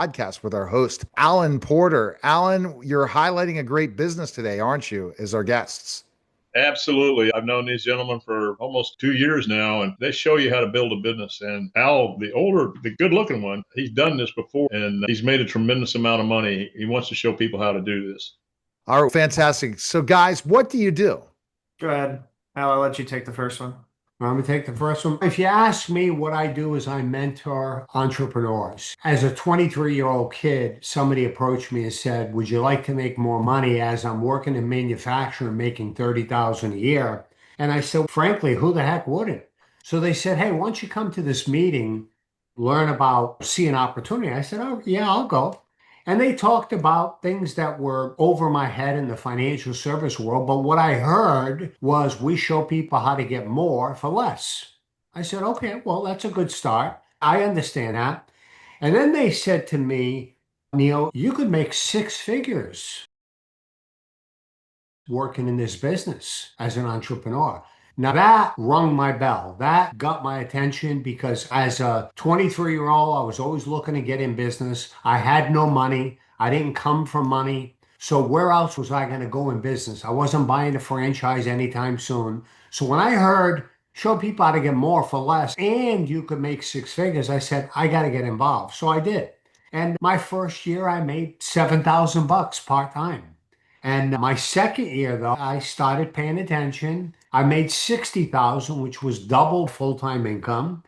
podcast with our host, Alan Porter. Alan, you're highlighting a great business today, aren't you, as our guests? Absolutely. I've known these gentlemen for almost 2 years now, and they show you how to build a business. And Al, the older, the good looking one, he's done this before and he's made a tremendous amount of money. He wants to show people how to do this. All right, fantastic. So, guys, what do you do? Go ahead. I'll let you take the first one. Let me take the first one. If you ask me, what I do is I mentor entrepreneurs. As a 23-year-old kid, somebody approached me and said, would you like to make more money as I'm working in manufacturing, making $30,000 a year? And I said, frankly, who the heck wouldn't? So they said, hey, why don't you come to this meeting, learn about seeing opportunity? I said, oh, yeah, I'll go. And they talked about things that were over my head in the financial service world. But what I heard was we show people how to get more for less. I said, okay, well, that's a good start. I understand that. And then they said to me, Neil, you could make six figures working in this business as an entrepreneur. Now that rung my bell. That got my attention because as a 23-year-old, I was always looking to get in business. I had no money. I didn't come from money. So where else was I going to go in business? I wasn't buying a franchise anytime soon. So when I heard show people how to get more for less and you could make six figures, I said, I got to get involved. So I did. And my first year, I made $7,000 part-time. And my second year, though, I started paying attention. I made 60,000, which was double full-time income.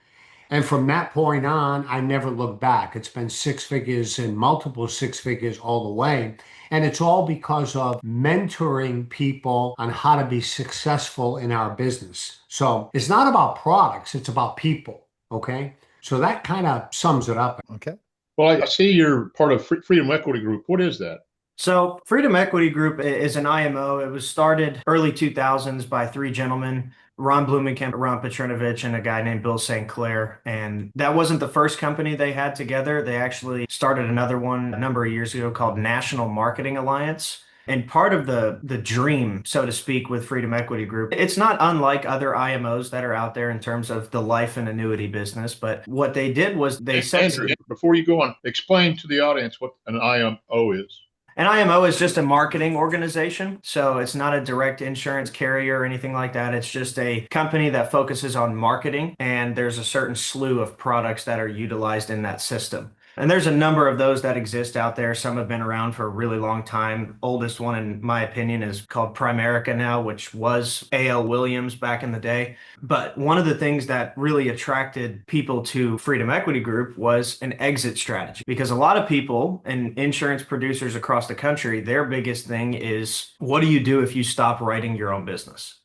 And from that point on, I never looked back. It's been six figures and multiple six figures all the way. And it's all because of mentoring people on how to be successful in our business. So it's not about products, it's about people. Okay. So that kind of sums it up. Okay. Well, I see you're part of Freedom Equity Group. What is that? So Freedom Equity Group is an IMO. It was started early 2000s by three gentlemen, Ron Blumenkamp, Ron Petrinovich, and a guy named Bill St. Clair. And that wasn't the first company they had together. They actually started another one a number of years ago called National Marketing Alliance. And part of the dream, so to speak, with Freedom Equity Group, it's not unlike other IMOs that are out there in terms of the life and annuity business. But what they did was they set... Andrew, before you go on, explain to the audience what an IMO is. An IMO is just a marketing organization. So it's not a direct insurance carrier or anything like that. It's just a company that focuses on marketing. And there's a certain slew of products that are utilized in that system. And there's a number of those that exist out there. Some have been around for a really long time. Oldest one, in my opinion, is called Primerica now, which was A.L. Williams back in the day. But one of the things that really attracted people to Freedom Equity Group was an exit strategy. Because a lot of people and insurance producers across the country, their biggest thing is, what do you do if you stop writing your own business?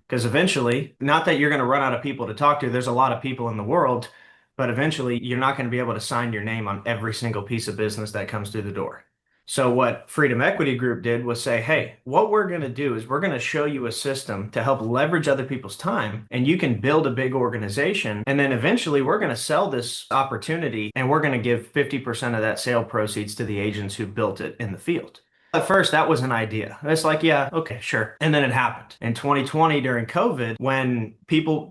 Because eventually, not that you're going to run out of people to talk to, there's a lot of people in the world, but eventually you're not going to be able to sign your name on every single piece of business that comes through the door. So what Freedom Equity Group did was say, hey, what we're going to do is we're going to show you a system to help leverage other people's time, and you can build a big organization. And then eventually we're going to sell this opportunity, and we're going to give 50% of that sale proceeds to the agents who built it in the field. At first, that was an idea. It's like, yeah, okay, sure. And then it happened. In 2020, during COVID, when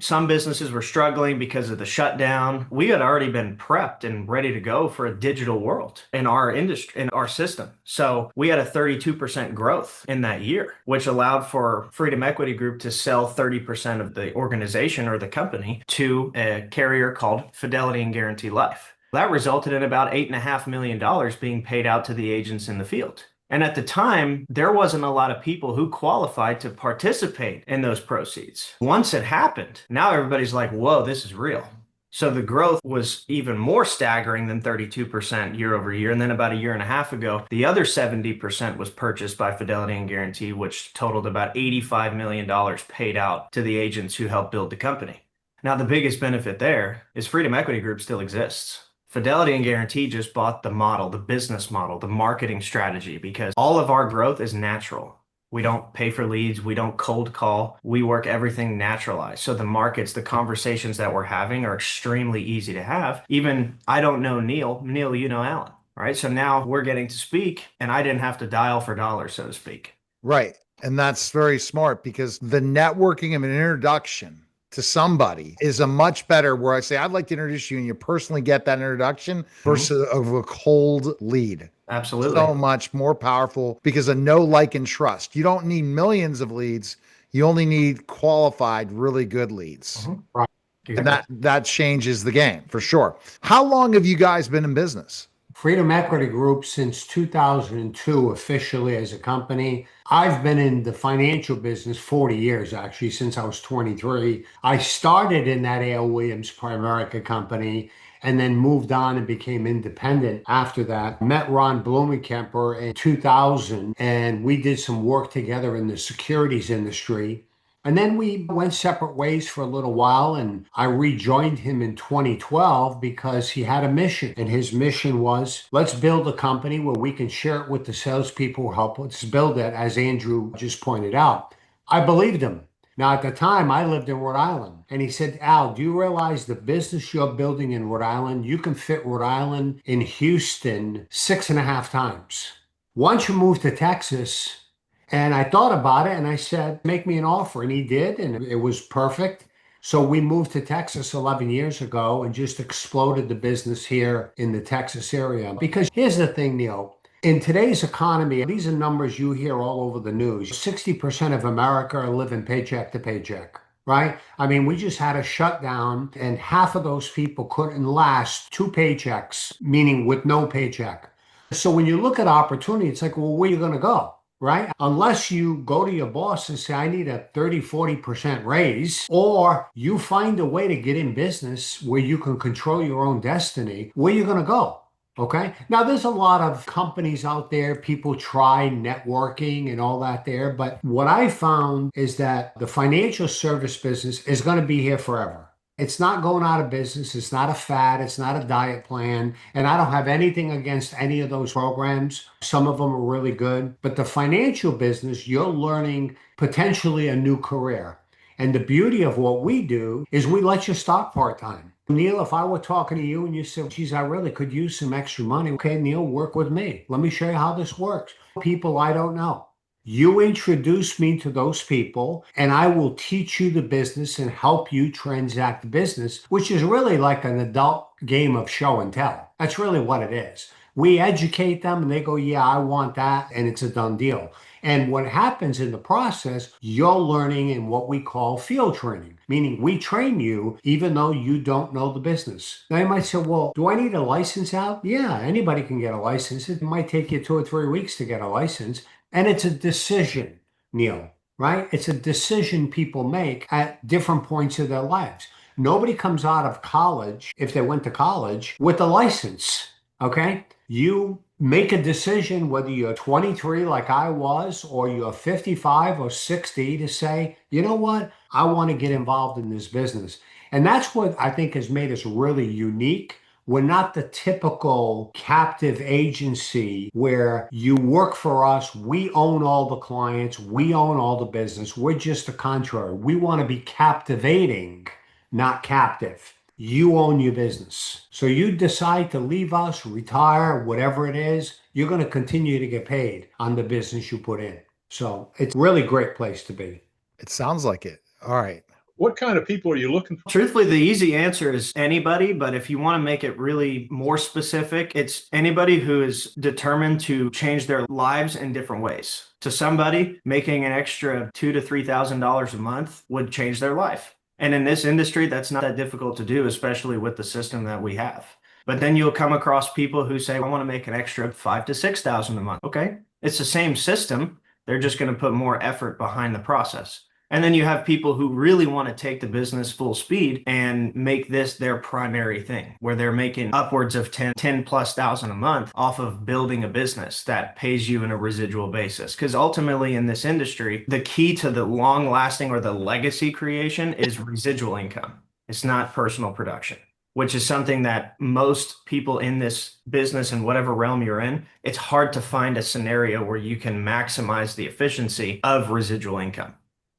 some businesses were struggling because of the shutdown, we had already been prepped and ready to go for a digital world in our industry, in our system. So we had a 32% growth in that year, which allowed for Freedom Equity Group to sell 30% of the organization or the company to a carrier called Fidelity and Guarantee Life. That resulted in about $8.5 million being paid out to the agents in the field. And at the time, there wasn't a lot of people who qualified to participate in those proceeds. Once it happened, now everybody's like, whoa, this is real. So the growth was even more staggering than 32% year over year. And then about a year and a half ago, the other 70% was purchased by Fidelity and Guarantee, which totaled about $85 million paid out to the agents who helped build the company. Now, the biggest benefit there is Freedom Equity Group still exists. Fidelity and Guarantee just bought the model, the business model, the marketing strategy, because all of our growth is natural. We don't pay for leads. We don't cold call. We work everything naturalized. So the markets, the conversations that we're having are extremely easy to have. Even I don't know Neil. Neil, you know Alan, right? So now we're getting to speak, and I didn't have to dial for dollars, so to speak. Right. And that's very smart because the networking of an introduction to somebody is a much better where I say, I'd like to introduce you and you personally get that introduction versus of a cold lead. Absolutely. So much more powerful because of know, like, and trust. You don't need millions of leads. You only need qualified, really good leads. Right. And that changes the game for sure. How long have you guys been in business? Freedom Equity Group since 2002, officially as a company. I've been in the financial business 40 years, actually, since I was 23. I started in that A.L. Williams Primerica company and then moved on and became independent after that. Met Ron Blumenkemper in 2000, and we did some work together in the securities industry. And then we went separate ways for a little while, and I rejoined him in 2012 because he had a mission. And his mission was, let's build a company where we can share it with the salespeople who help us build it, as Andrew just pointed out. I believed him. Now, at the time, I lived in Rhode Island. And he said, Al, do you realize the business you're building in Rhode Island, you can fit Rhode Island in Houston 6.5 times. Once you move to Texas, and I thought about it and I said, make me an offer. And he did, and it was perfect. So we moved to Texas 11 years ago and just exploded the business here in the Texas area. Because here's the thing, Neil. In today's economy, these are numbers you hear all over the news. 60% of America are living paycheck to paycheck, right? I mean, we just had a shutdown and half of those people couldn't last 2 paychecks, meaning with no paycheck. So when you look at opportunity, it's like, well, where are you going to go? Right? Unless you go to your boss and say, I need a 30-40% raise, or you find a way to get in business where you can control your own destiny, where you're going to go. Okay. Now, there's a lot of companies out there. People try networking and all that there. But what I found is that the financial service business is going to be here forever. It's not going out of business. It's not a fad. It's not a diet plan. And I don't have anything against any of those programs. Some of them are really good. But the financial business, you're learning potentially a new career. And the beauty of what we do is we let you start part-time. Neil, if I were talking to you and you said, geez, I really could use some extra money. Okay, Neil, work with me. Let me show you how this works. People I don't know. You introduce me to those people and I will teach you the business and help you transact the business, which is really like an adult game of show and tell. That's really what it is. We educate them and they go, yeah, I want that. And it's a done deal. And what happens in the process, you're learning in what we call field training, meaning we train you even though you don't know the business. Now you might say, well, do I need a license out? Yeah, anybody can get a license. It might take you 2 or 3 weeks to get a license. And it's a decision, Neil, right? It's a decision people make at different points of their lives. Nobody comes out of college, if they went to college, with a license, okay? You make a decision whether you're 23 like I was, or you're 55 or 60 to say, you know what? I want to get involved in this business. And that's what I think has made us really unique. We're not the typical captive agency where you work for us, we own all the clients, we own all the business. We're just the contrary. We want to be captivating, not captive. You own your business. So you decide to leave us, retire, whatever it is, you're going to continue to get paid on the business you put in. So it's a really great place to be. It sounds like it. All right. What kind of people are you looking for? Truthfully, the easy answer is anybody, but if you want to make it really more specific, it's anybody who is determined to change their lives in different ways. To somebody, making an extra $2,000 to $3,000 a month would change their life. And in this industry, that's not that difficult to do, especially with the system that we have. But then you'll come across people who say, I want to make an extra $5,000 to $6,000 a month. Okay, it's the same system. They're just going to put more effort behind the process. And then you have people who really want to take the business full speed and make this their primary thing, where they're making upwards of 10 plus thousand a month off of building a business that pays you in a residual basis. Because ultimately in this industry, the key to the long lasting or the legacy creation is residual income. It's not personal production, which is something that most people in this business and whatever realm you're in, it's hard to find a scenario where you can maximize the efficiency of residual income.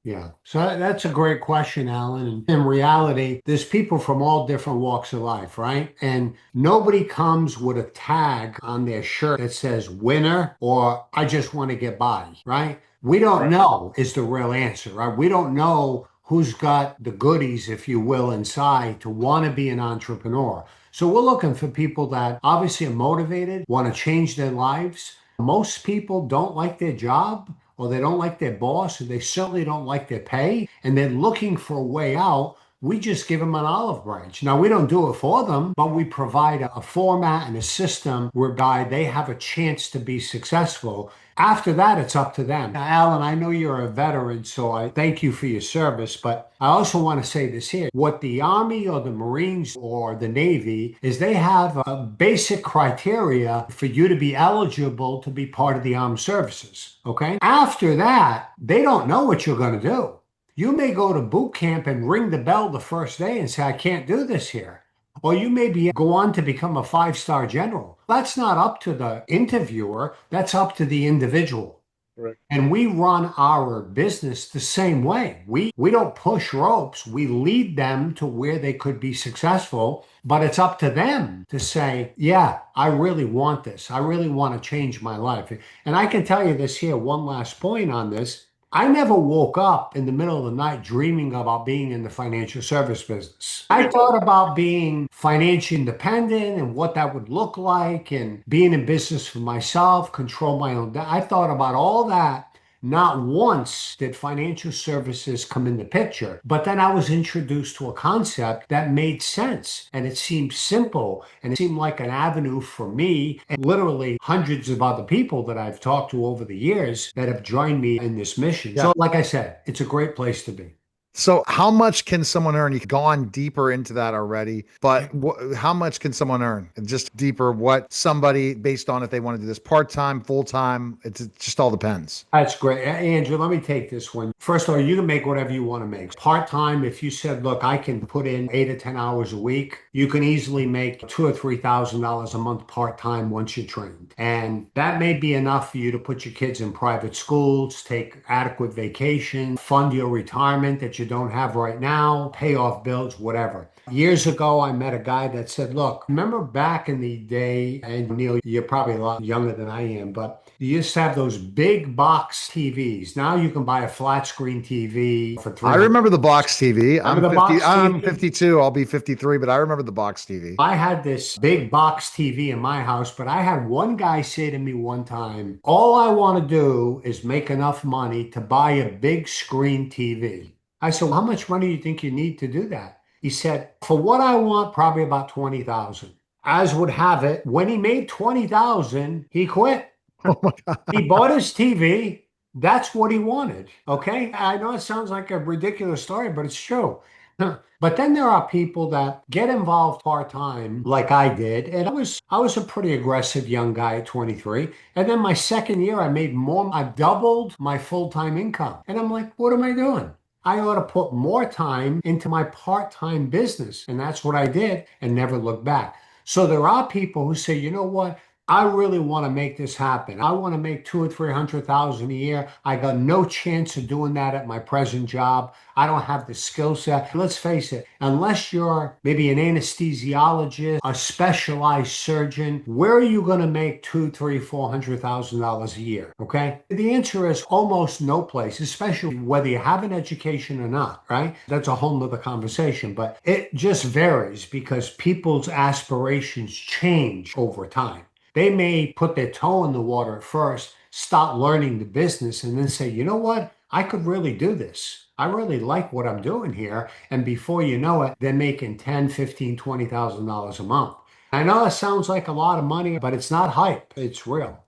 Yeah. So that's a great question, Alan. And in reality, there's people from all different walks of life, right? And nobody comes with a tag on their shirt that says winner or I just want to get by, right? We don't know is the real answer, right? We don't know who's got the goodies, if you will, inside to want to be an entrepreneur. So we're looking for people that obviously are motivated, want to change their lives. Most people don't like their job, or they don't like their boss, or they certainly don't like their pay, and they're looking for a way out. We just give them an olive branch. Now, we don't do it for them, but we provide a format and a system whereby they have a chance to be successful. After that, it's up to them. Now, Alan, I know you're a veteran, so I thank you for your service, but I also want to say this here. What the Army or the Marines or the Navy is, they have a basic criteria for you to be eligible to be part of the armed services, okay? After that, they don't know what you're going to do. You may go to boot camp and ring the bell the first day and say, I can't do this here. Or you maybe go on to become a 5-star general. That's not up to the interviewer. That's up to the individual. Correct. And we run our business the same way. We don't push ropes. We lead them to where they could be successful. But it's up to them to say, yeah, I really want this. I really want to change my life. And I can tell you this here, one last point on this. I never woke up in the middle of the night dreaming about being in the financial service business. I thought about being financially independent and what that would look like, and being in business for myself, control my own. I thought about all that. Not once did financial services come in the picture, but then I was introduced to a concept that made sense, and it seemed simple, and it seemed like an avenue for me and literally hundreds of other people that I've talked to over the years that have joined me in this mission. Yeah. So like I said, it's a great place to be. So how much can someone earn? You've gone deeper into that already, but how much can someone earn? And just deeper, what somebody, based on if they want to do this part-time, full-time, it just all depends. That's great. Andrew, let me take this one. First of all, you can make whatever you want to make. Part-time, if you said, look, I can put in 8 or 10 hours a week, you can easily make $2,000 or $3,000 a month part-time once you're trained. And that may be enough for you to put your kids in private schools, take adequate vacation, fund your retirement that you don't have right now, pay off bills, whatever. Years ago, I met a guy that said, look, remember back in the day, and Neil, you're probably a lot younger than I am, but you used to have those big box TVs. Now you can buy a flat screen TV for $300. I remember the box TV. I'm 52. I'll be 53, but I remember the box TV. I had this big box TV in my house, but I had one guy say to me one time, all I want to do is make enough money to buy a big screen TV. I said, well, how much money do you think you need to do that? He said, for what I want, probably about 20,000. As would have it, when he made 20,000, he quit. Oh my God. He bought his TV. That's what he wanted. Okay. I know it sounds like a ridiculous story, but it's true. But then there are people that get involved part-time like I did. And I was a pretty aggressive young guy at 23. And then my second year, I made more. I doubled my full-time income. And I'm like, what am I doing? I ought to put more time into my part-time business. And that's what I did, and never looked back. So there are people who say, you know what? I really want to make this happen. I want to make $200,000 or $300,000 a year. I got no chance of doing that at my present job. I don't have the skill set. Let's face it, unless you're maybe an anesthesiologist, a specialized surgeon, where are you going to make $200,000, $300,000, $400,000 a year? Okay. The answer is almost no place, especially whether you have an education or not, right? That's a whole nother conversation, but it just varies because people's aspirations change over time. They may put their toe in the water at first, start learning the business, and then say, you know what? I could really do this. I really like what I'm doing here. And before you know it, they're making $10,000, $15,000, $20,000 a month. I know it sounds like a lot of money, but it's not hype. It's real.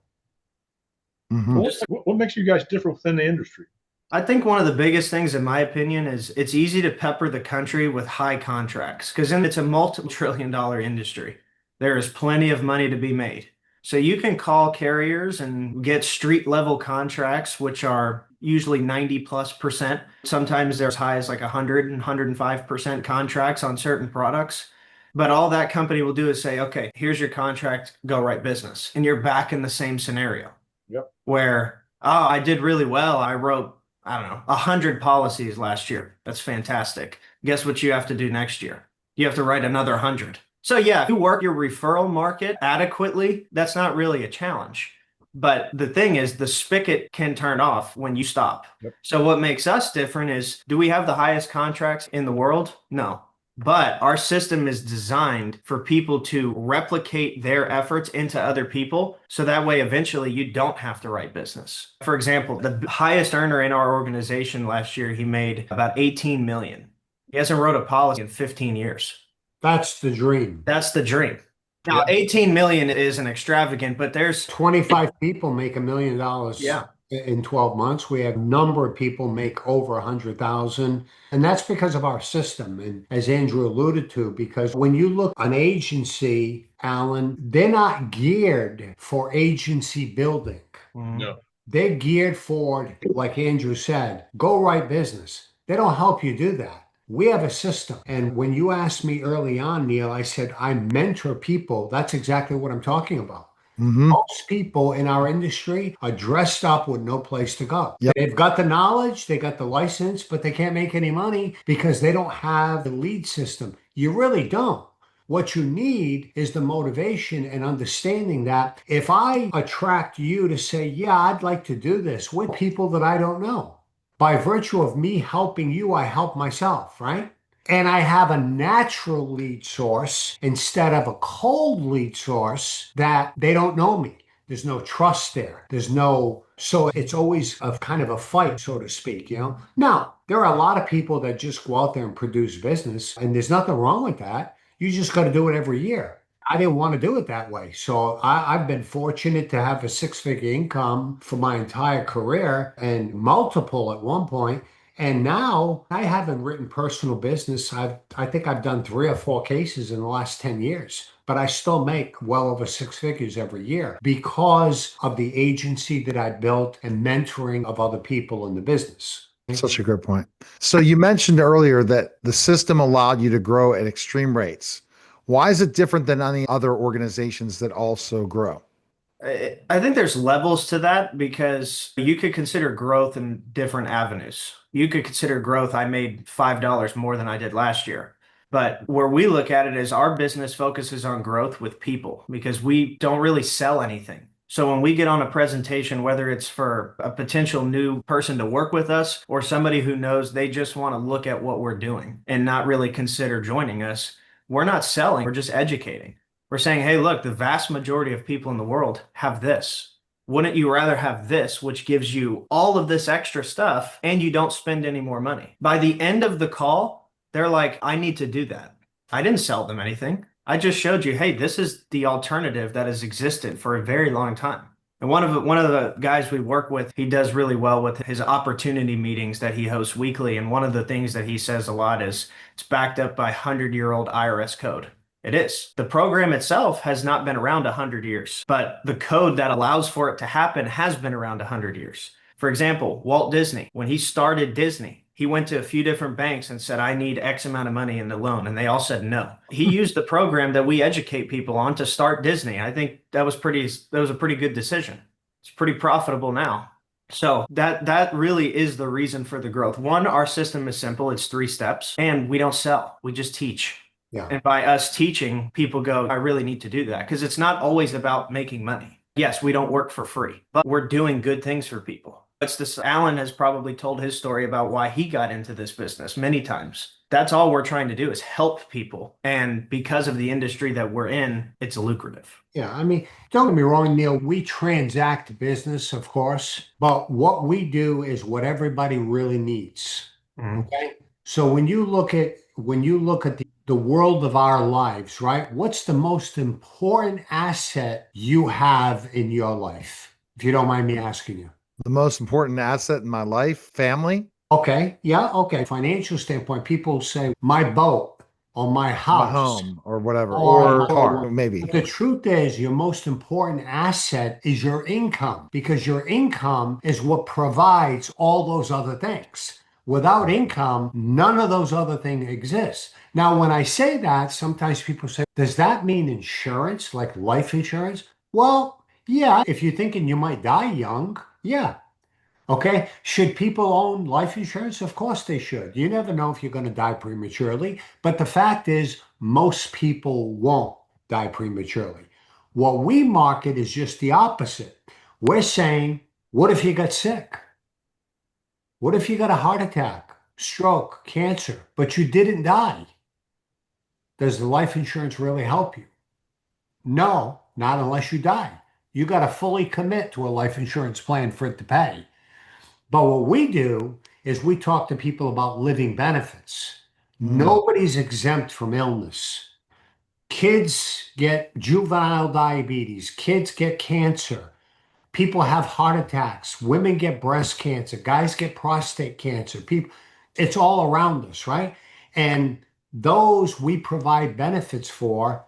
Mm-hmm. What makes you guys different within the industry? I think one of the biggest things, in my opinion, is it's easy to pepper the country with high contracts because it's a multi-trillion-dollar industry. There is plenty of money to be made. So you can call carriers and get street level contracts, which are usually 90+%. Sometimes they're as high as like 100 and 105% contracts on certain products. But all that company will do is say, okay, here's your contract, go write business. And you're back in the same scenario. Yep. Where, oh, I did really well. I wrote, I don't know, 100 policies last year. That's fantastic. Guess what you have to do next year? You have to write another 100. So yeah, if you work your referral market adequately, that's not really a challenge. But the thing is, the spigot can turn off when you stop. Yep. So what makes us different is, do we have the highest contracts in the world? No. But our system is designed for people to replicate their efforts into other people. So that way, eventually, you don't have to write business. For example, the highest earner in our organization last year, he made about 18 million. He hasn't wrote a policy in 15 years. That's the dream. That's the dream. Now, Yeah. 18 million isn't extravagant, but there's 25 people make $1 million Yeah. in 12 months. We have a number of people make over 100,000. And that's because of our system. And as Andrew alluded to, because when you look an agency, Alan, they're not geared for agency building. No. They're geared for, like Andrew said, go write business. They don't help you do that. We have a system. And when you asked me early on, Neil, I said, I mentor people. That's exactly what I'm talking about. Most people in our industry are dressed up with no place to go. Yep. They've got the knowledge, they got the license, but they can't make any money because they don't have the lead system. You really don't. What you need is the motivation and understanding that if I attract you to say, yeah, I'd like to do this with people that I don't know, by virtue of me helping you, I help myself, right? And I have a natural lead source instead of a cold lead source that they don't know me. There's no trust there. So it's always a kind of a fight, so to speak, you know? Now, there are a lot of people that just go out there and produce business, and there's nothing wrong with that. You just got to do it every year. I didn't want to do it that way. So I've been fortunate to have a six-figure income for my entire career and multiple at one point. And now I haven't written personal business. I think I've done 3 or 4 cases in the last 10 years, but I still make well over 6 figures every year because of the agency that I built and mentoring of other people in the business. Such a good point. So you mentioned earlier that the system allowed you to grow at extreme rates. Why is it different than any other organizations that also grow? I think there's levels to that because you could consider growth in different avenues. You could consider growth, I made $5 more than I did last year. But where we look at it is our business focuses on growth with people because we don't really sell anything. So when we get on a presentation, whether it's for a potential new person to work with us or somebody who knows they just want to look at what we're doing and not really consider joining us, we're not selling, we're just educating. We're saying, hey, look, the vast majority of people in the world have this. Wouldn't you rather have this, which gives you all of this extra stuff and you don't spend any more money? By the end of the call, they're like, I need to do that. I didn't sell them anything. I just showed you, hey, this is the alternative that has existed for a very long time. And one of the guys we work with, he does really well with his opportunity meetings that he hosts weekly. And one of the things that he says a lot is it's backed up by 100-year-old IRS code. It is. The program itself has not been around 100 years, but the code that allows for it to happen has been around 100 years. For example, Walt Disney, when he started Disney, he went to a few different banks and said, I need X amount of money in the loan. And they all said no. He used the program that we educate people on to start Disney. I think that was a pretty good decision. It's pretty profitable now. So that really is the reason for the growth. One, our system is simple. It's 3 steps and we don't sell. We just teach. Yeah. And by us teaching, people go, I really need to do that because it's not always about making money. Yes, we don't work for free, but we're doing good things for people. Alan has probably told his story about why he got into this business many times. That's all we're trying to do is help people. And because of the industry that we're in, it's lucrative. Yeah, I mean, don't get me wrong, Neil, we transact business, of course, but what we do is what everybody really needs. Okay. So when you look at the world of our lives, right? What's the most important asset you have in your life? If you don't mind me asking you. The most important asset in my life, family. Okay. Yeah. Okay. Financial standpoint, people say my boat or my house, my home or whatever, or or car, maybe. But the truth is, your most important asset is your income because your income is what provides all those other things. Without income, none of those other things exist. Now, when I say that, sometimes people say, does that mean insurance, like life insurance? Well, yeah, if you're thinking you might die young, yeah. Okay. Should people own life insurance? Of course they should. You never know if you're going to die prematurely. But the fact is, most people won't die prematurely. What we market is just the opposite. We're saying, what if you got sick? What if you got a heart attack, stroke, cancer, but you didn't die? Does the life insurance really help you? No, not unless you die. You got to fully commit to a life insurance plan for it to pay. But what we do is we talk to people about living benefits. Nobody's exempt from illness. Kids get juvenile diabetes, kids get cancer, people have heart attacks, women get breast cancer, guys get prostate cancer. People, it's all around us, right? And those we provide benefits for.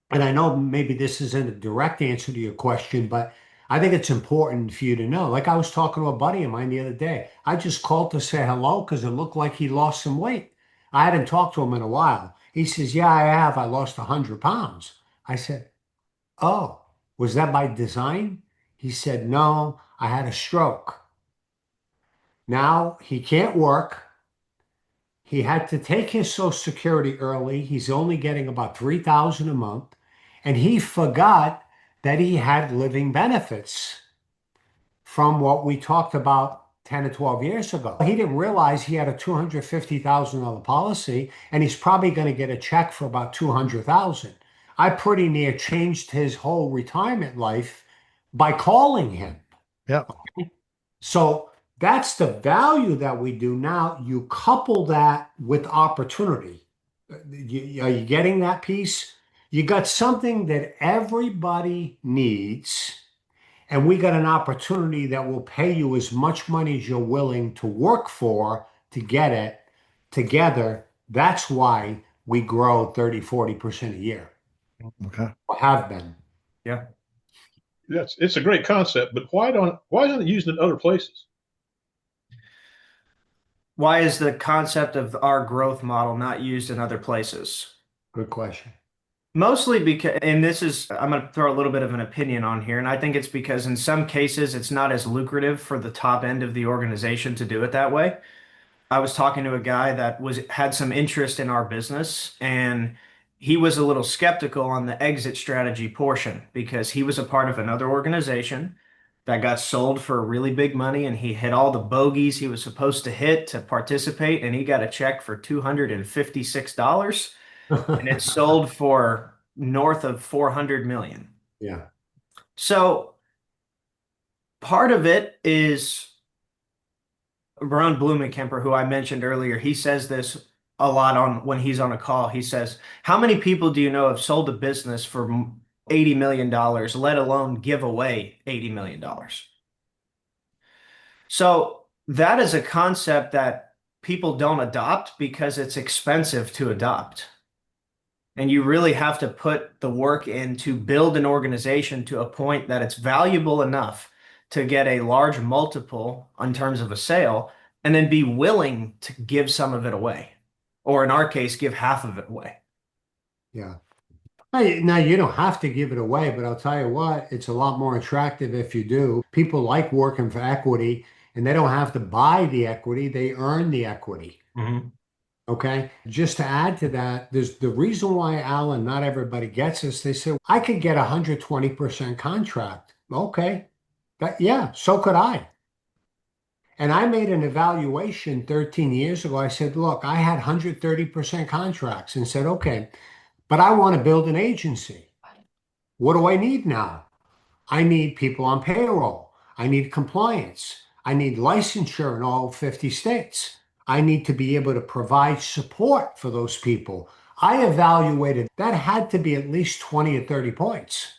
And I know maybe this isn't a direct answer to your question, but I think it's important for you to know. Like I was talking to a buddy of mine the other day. I just called to say hello because it looked like he lost some weight. I hadn't talked to him in a while. He says, "Yeah, I have. I lost 100 pounds." I said, "Oh, was that by design?" He said, "No, I had a stroke." Now he can't work. He had to take his Social Security early. He's only getting about 3,000 a month. And he forgot that he had living benefits from what we talked about 10 or 12 years ago. He didn't realize he had a $250,000 policy, and he's probably going to get a check for about 200,000. I pretty near changed his whole retirement life by calling him. Yeah. So that's the value that we do now. You couple that with opportunity. Are you getting that piece? You got something that everybody needs, and we got an opportunity that will pay you as much money as you're willing to work for to get it together. That's why we grow 30, 40% a year. Okay. Or have been. Yeah. It's a great concept, but why isn't it used in other places? Why is the concept of our growth model not used in other places? Good question. Mostly because, and this is, I'm going to throw a little bit of an opinion on here, and I think it's because in some cases it's not as lucrative for the top end of the organization to do it that way. I was talking to a guy that had some interest in our business, and he was a little skeptical on the exit strategy portion because he was a part of another organization that got sold for really big money, and he hit all the bogeys he was supposed to hit to participate, and he got a check for $256, and it sold for north of 400 million. Yeah. So part of it is Ron Blumenkemper, who I mentioned earlier. He says this a lot on when he's on a call. He says, "How many people do you know have sold a business for $80 million, let alone give away $80 million?" So that is a concept that people don't adopt because it's expensive to adopt. And you really have to put the work in to build an organization to a point that it's valuable enough to get a large multiple in terms of a sale, and then be willing to give some of it away. Or in our case, give half of it away. Yeah. Now, you don't have to give it away, but I'll tell you what, it's a lot more attractive if you do. People like working for equity, and they don't have to buy the equity, they earn the equity. Okay. Just to add to that, there's the reason why, Alan, not everybody gets this. They say, I could get a 120% contract. Okay. Yeah, so could I. And I made an evaluation 13 years ago. I said, look, I had 130% contracts, and said, okay, but I want to build an agency. What do I need now? I need people on payroll. I need compliance. I need licensure in all 50 states. I need to be able to provide support for those people. I evaluated that had to be at least 20 or 30 points.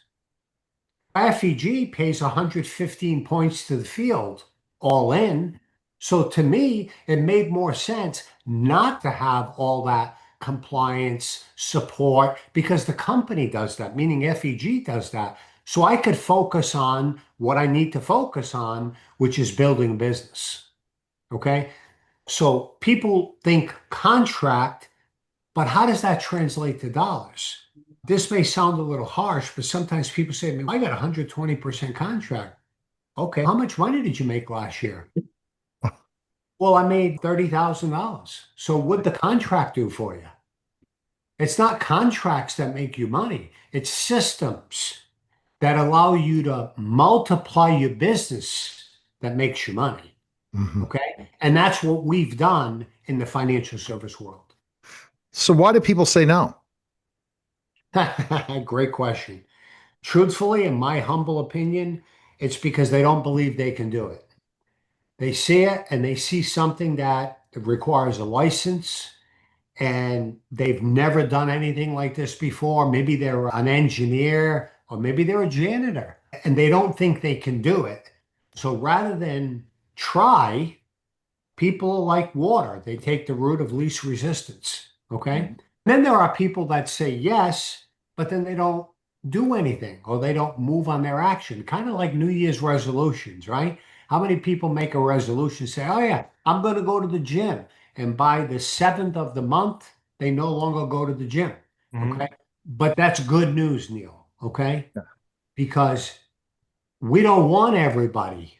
FEG pays 115 points to the field all in. So to me, it made more sense not to have all that compliance support because the company does that, meaning FEG does that. So I could focus on what I need to focus on, which is building a business. Okay. So people think contract, but how does that translate to dollars? This may sound a little harsh, but sometimes people say, man, I got a 120% contract. Okay. How much money did you make last year? Well, I made $30,000. So what'd the contract do for you? It's not contracts that make you money. It's systems. that allow you to multiply your business that makes you money. Mhm. Okay. And that's what we've done in the financial service world. So why do people say no? Great question. Truthfully, in my humble opinion, it's because they don't believe they can do it. They see it and they see something that requires a license and they've never done anything like this before. Maybe they're an engineer or maybe they're a janitor and they don't think they can do it. So rather than try, people are like water. They take the route of least resistance. Okay. Then there are people that say yes, but then they don't do anything or they don't move on their action, kind of like New Year's resolutions, right? How many people make a resolution, say, oh, yeah, I'm going to go to the gym. And by the 7th of the month, they no longer go to the gym. Mhm. Okay. But that's good news, Neil. Okay. Yeah. Because we don't want everybody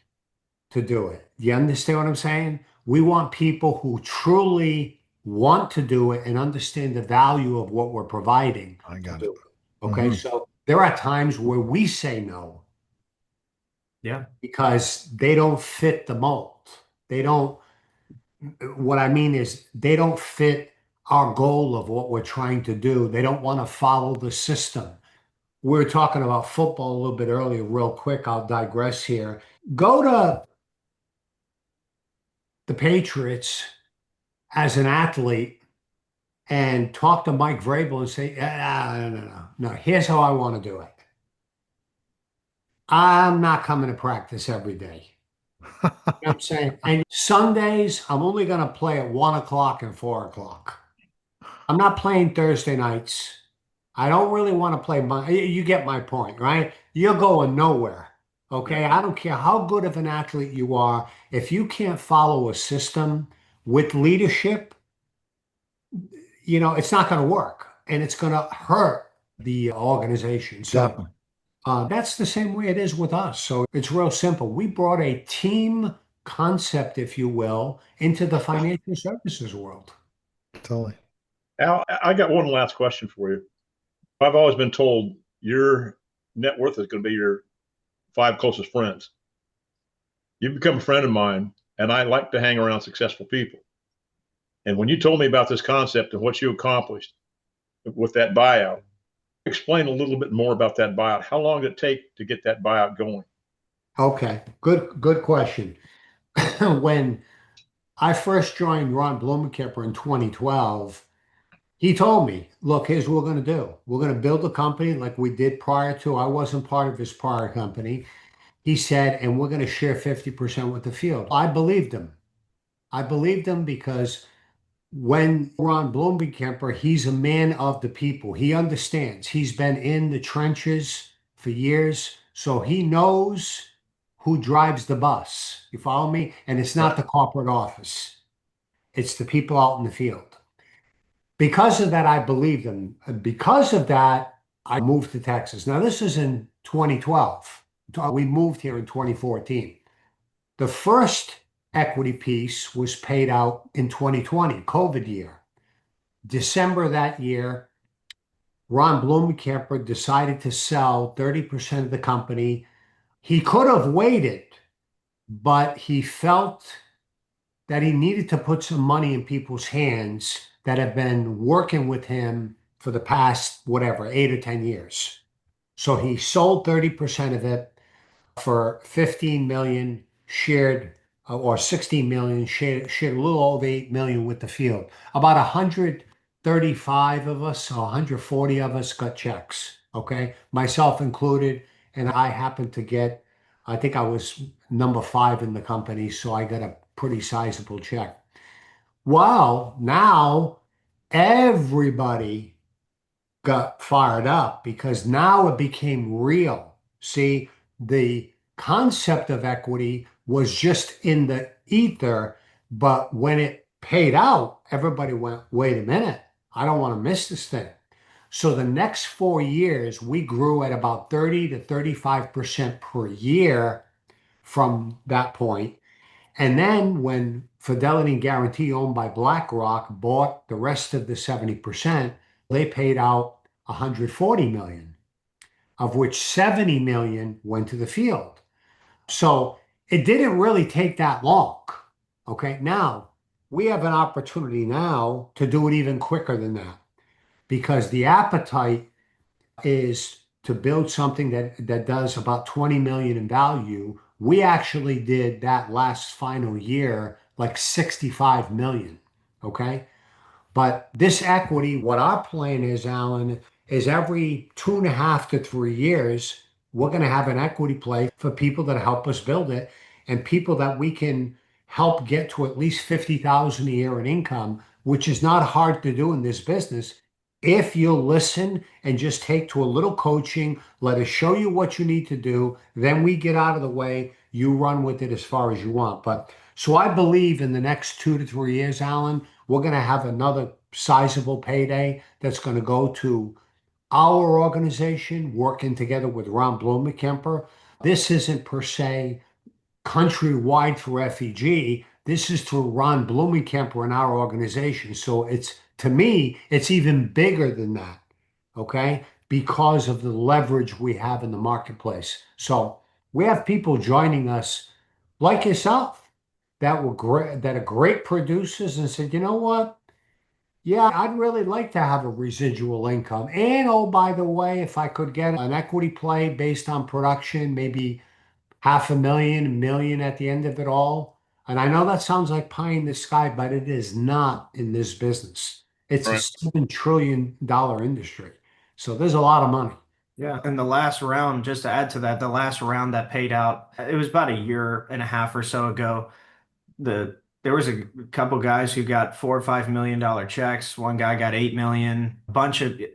to do it. You understand what I'm saying? We want people who truly want to do it and understand the value of what we're providing I to got it. do it. Okay. Mhm. So there are times where we say no Yeah. because they don't fit the mold. They don't, what I mean is they don't fit our goal of what we're trying to do. They don't want to follow the system. We were talking about football a little bit earlier, real quick. I'll digress here. Go to the Patriots as an athlete and talk to Mike Vrabel and say, no, here's how I want to do it. I'm not coming to practice every day. You know what I'm saying? And Sundays, I'm only going to play at 1 o'clock and 4 o'clock. I'm not playing Thursday nights. I don't really want to play you get my point, right? You're going nowhere. Okay. I don't care how good of an athlete you are. If you can't follow a system with leadership, it's not going to work and it's going to hurt the organization. So Definitely. that's the same way it is with us. So it's real simple. We brought a team concept, if you will, into the financial services world. Totally. Al, I got one last question for you. I've always been told your net worth is going to be your 5 closest friends. You've become a friend of mine, and I like to hang around successful people. And when you told me about this concept and what you accomplished with that buyout, explain a little bit more about that buyout. How long did it take to get that buyout going? Okay, good question. When I first joined Ron Blumenkipper in 2012, he told me, look, here's what we're going to do. We're going to build a company like we did prior to. I wasn't part of his prior company. He said, and we're going to share 50% with the field. I believed him. I believed him because when Ron Blumenkemper, he's a man of the people. He understands. He's been in the trenches for years, so he knows who drives the bus. You follow me? And it's not the corporate office. It's the people out in the field. Because of that, I believed him. And because of that, I moved to Texas. Now, this is in 2012. We moved here in 2014. The first equity piece was paid out in 2020, COVID year. December that year, Ron Blumenkemper decided to sell 30% of the company. He could have waited, but he felt that he needed to put some money in people's hands that have been working with him for the past, whatever, 8 or 10 years. So he sold 30% of it for 15 million, shared or 16 million, shared a little over 8 million with the field. About 135 of us or 140 of us got checks, okay, myself included. And I happened to get, I think I was number 5 in the company, so I got a pretty sizable check. Well, now everybody got fired up because now it became real. See, the concept of equity was just in the ether, but when it paid out, everybody went, wait a minute, I don't want to miss this thing. So the next 4 years, we grew at about 30 to 35% per year from that point. And then when Fidelity and Guarantee, owned by BlackRock, bought the rest of the 70%, they paid out 140 million. of which 70 million went to the field. So it didn't really take that long. Okay. Now we have an opportunity now to do it even quicker than that because the appetite is to build something that does about 20 million in value. We actually did that last final year, like 65 million. Okay. But this equity, what our plan is, Alan, is every 2.5 to 3 years, we're going to have an equity play for people that help us build it and people that we can help get to at least 50,000 a year in income, which is not hard to do in this business. If you'll listen and just take to a little coaching, let us show you what you need to do, then we get out of the way, you run with it as far as you want. But so I believe in the next 2 to 3 years, Alan, we're going to have another sizable payday that's going to go to our organization working together with Ron Blumenkemper. This isn't per se countrywide through FEG. This is through Ron Blumenkemper and our organization. So it's, to me, it's even bigger than that, okay? Because of the leverage we have in the marketplace. So we have people joining us like yourself that were great, that are great producers and said, you know what? Yeah, I'd really like to have a residual income. And oh, by the way, if I could get an equity play based on production, maybe 500,000, a million at the end of it all. And I know that sounds like pie in the sky, but it is not in this business. It's a Right. $7 trillion industry. So there's a lot of money. Yeah. And the last round, just to add to that, the last round that paid out, it was about a year and a half or so ago. There was a couple guys who got $4 or $5 million checks. One guy got 8 million. A bunch of do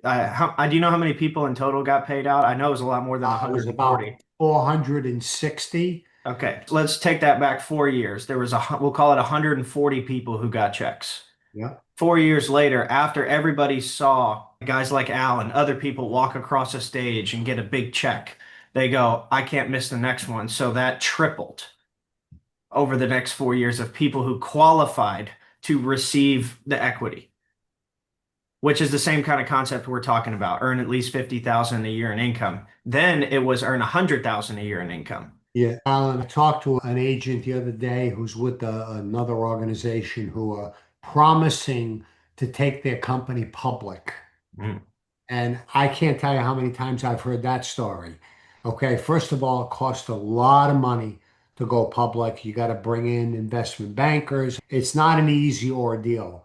you know how many people in total got paid out? I know it was a lot more than It was about 140. 460. Okay, let's take that back 4 years. There was we'll call it 140 people who got checks. Yeah. 4 years later, after everybody saw guys like Al and other people walk across a stage and get a big check, they go, I can't miss the next one. So that tripled over the next 4 years of people who qualified to receive the equity, which is the same kind of concept we're talking about. Earn at least 50,000 a year in income. Then it was earn 100,000 a year in income. Yeah, Alan, I talked to an agent the other day who's with another organization who are promising to take their company public. Mm. And I can't tell you how many times I've heard that story. Okay, first of all, it costs a lot of money to go public. You got to bring in investment bankers. It's not an easy ordeal.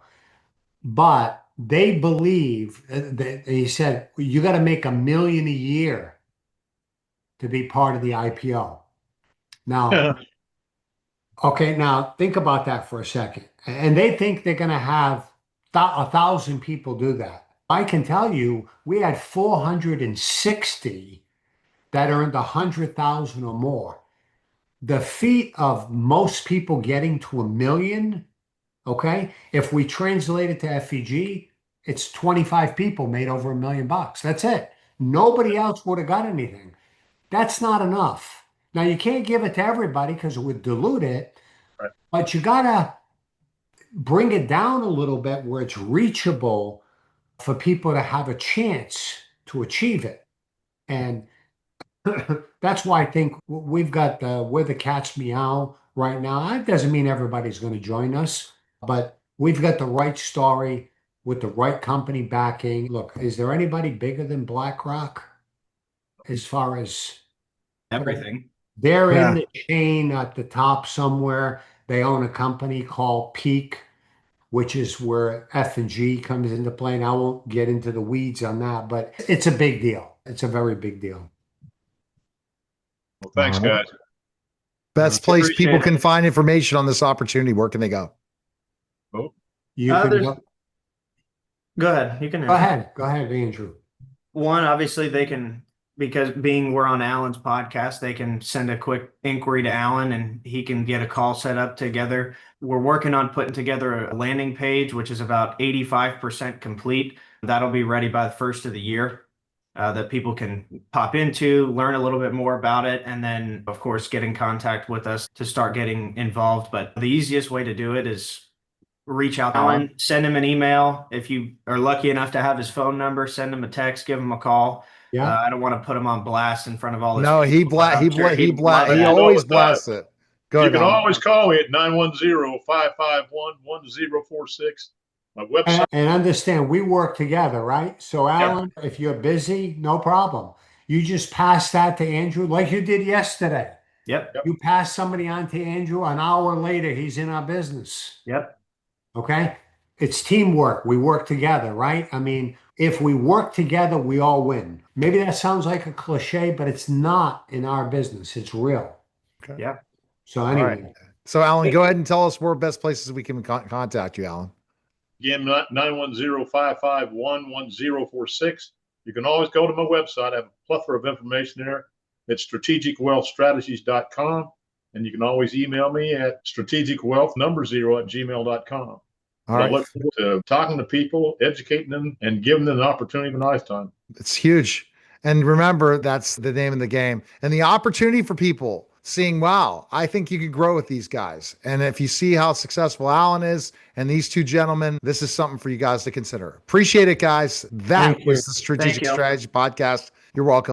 But they believe that he said you got to make 1 million a year to be part of the IPO. Now, okay, now think about that for a second. And they think they're going to have 1,000 people do that. I can tell you, we had 460 that earned 100,000 or more. The feat of most people getting to 1 million, okay, if we translate it to FEG, it's 25 people made over $1 million. That's it. Nobody else would have got anything. That's not enough. Now, you can't give it to everybody because it would dilute it, Right. but you got to bring it down a little bit where it's reachable for people to have a chance to achieve it. And that's why I think we've got we're the cat's meow right now. That doesn't mean everybody's going to join us, but we've got the right story with the right company backing. Look, is there anybody bigger than BlackRock as far as Everything. they're Yeah. in the chain at the top somewhere? They own a company called Peak, which is where F&G comes into play. And I won't get into the weeds on that, but it's a big deal. It's a very big deal. Well, thanks, All right. guys. Best place Appreciate people it. can find information on this opportunity. Where can they go? Oh, You can There's- go Go ahead. You can Go ahead, Andrew. One, obviously they can, because being we're on Alan's podcast, they can send a quick inquiry to Alan and he can get a call set up together. We're working on putting together a landing page, which is about 85% complete. That'll be ready by the first of the year, that people can pop into, learn a little bit more about it, and then, of course, get in contact with us to start getting involved. But the easiest way to do it is reach out to Alan, send him an email. If you are lucky enough to have his phone number, send him a text, give him a call. Yeah. I don't want to put him on blast in front of all this. No, he people, but I'm sure he'd love he that. always blasts it. Go You ahead, can Alan. always call me at 910-551-1046. My website. And understand, we work together, right? So, Alan, if you're busy, no problem. You just pass that to Andrew like you did yesterday. Yep. You pass somebody on to Andrew, an hour later, he's in our business. Yep. Okay? It's teamwork. We work together, right? I mean, if we work together, we all win. Maybe that sounds like a cliche, but it's not in our business. It's real. Okay. Yeah. So, All anyway. right. So, Alan, go ahead and tell us where best places we can contact you, Alan. Again, 910-551-1046. You can always go to my website. I have a plethora of information there. It's strategicwealthstrategies.com. And you can always email me at strategicwealth0@gmail.com. All right. I look forward to talking to people, educating them, and giving them an opportunity of a lifetime. It's huge. And remember, that's the name of the game. And the opportunity for people seeing, wow, I think you could grow with these guys. And if you see how successful Alan is and these two gentlemen, this is something for you guys to consider. Appreciate it, guys. That Thank was you. the Strategic Thank you. Strategy Podcast. You're welcome.